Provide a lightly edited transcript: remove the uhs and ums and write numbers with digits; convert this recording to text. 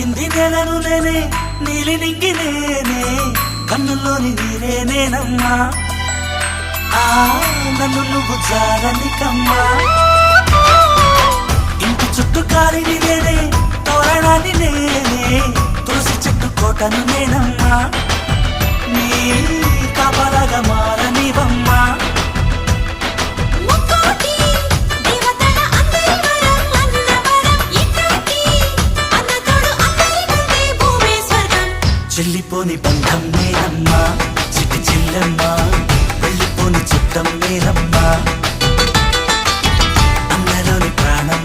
తాకింది నేలను నేనే నీలి నింగి నేనే కన్నుల్లోని నీరే నేనమ్మా నన్ను నువ్వు జాలని కమ్మా ఇంటి చుట్టూ కాలిని నేనే తోరణాన్ని నేనే తులసి చెట్టు కోటను నేనమ్మా నీ కాపలాగా మారనివమ్మా చెల్లిపోని బంధం నేనమ్మా చిట్టి చెల్లెమ్మా వెళ్ళిపోని చుట్టం నేనమ్మా అన్నలోని ప్రాణం